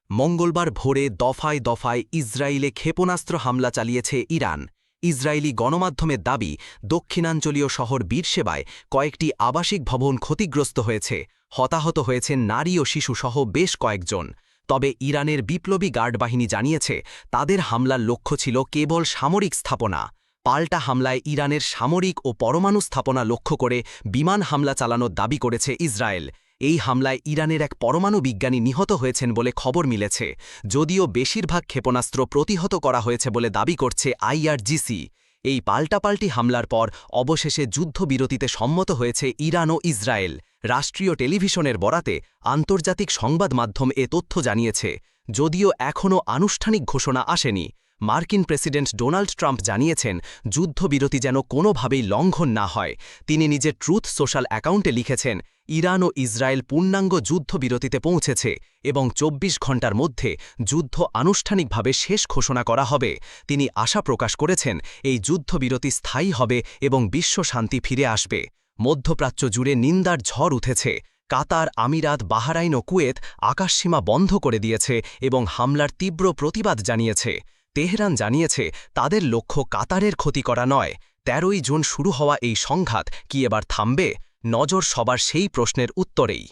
মঙ্গলবার ভোরে দফায় দফায় ইসরায়েলে ক্ষেপণাস্ত্র হামলা চালিয়েছে ইরান। ইসরায়েলি গণমাধ্যমের দাবি, দক্ষিণাঞ্চলীয় শহর বীরশেবায় কয়েকটি আবাসিক ভবন ক্ষতিগ্রস্ত হয়েছে, হতাহত হয়েছেন নারী ও শিশুসহ বেশ কয়েকজন। তবে ইরানের বিপ্লবী গার্ড বাহিনী জানিয়েছে, তাদের হামলার লক্ষ্য ছিল কেবল সামরিক স্থাপনা। পাল্টা হামলায় ইরানের সামরিক ও পরমাণু স্থাপনা লক্ষ্য করে বিমান হামলা চালানোর দাবি করেছে ইসরায়েল। এই হামলায় ইরানের এক পরমাণু বিজ্ঞানী নিহত হয়েছেন বলে খবর মিলেছে, যদিও বেশিরভাগ ক্ষেপণাস্ত্র প্রতিহত করা হয়েছে বলে দাবি করছে আইআরজিসি। এই পাল্টাপাল্টি হামলার পর অবশেষে যুদ্ধবিরতিতে সম্মত হয়েছে ইরান ও ইসরায়েল। রাষ্ট্রীয় টেলিভিশনের বরাতে আন্তর্জাতিক সংবাদ মাধ্যম এ তথ্য জানিয়েছে, যদিও এখনও আনুষ্ঠানিক ঘোষণা আসেনি। মার্কিন প্রেসিডেন্ট ডোনাল্ড ট্রাম্প জানিয়েছেন, যুদ্ধবিরতি যেন কোনোভাবেই লঙ্ঘন না হয়। তিনি নিজের ট্রুথ সোশ্যাল অ্যাকাউন্টে লিখেছেন, ইরান ও ইসরায়েল পূর্ণাঙ্গ যুদ্ধবিরতিতে পৌঁছেছে এবং ২৪ ঘণ্টার মধ্যে যুদ্ধ আনুষ্ঠানিকভাবে শেষ ঘোষণা করা হবে। তিনি আশা প্রকাশ করেছেন, এই যুদ্ধবিরতি স্থায়ী হবে এবং বিশ্ব শান্তি ফিরে আসবে। মধ্যপ্রাচ্য জুড়ে নিন্দার ঝড় উঠেছে। কাতার, আমিরাত, বাহরাইন ও কুয়েত আকাশসীমা বন্ধ করে দিয়েছে এবং হামলার তীব্র প্রতিবাদ জানিয়েছে। তেহরান জানিয়েছে, তাদের লক্ষ্য কাতারের ক্ষতি করা নয়। ১৩ই জুন শুরু হওয়া এই সংঘাত কি এবার থামবে? নজর সবার সেই প্রশ্নের উত্তরেই।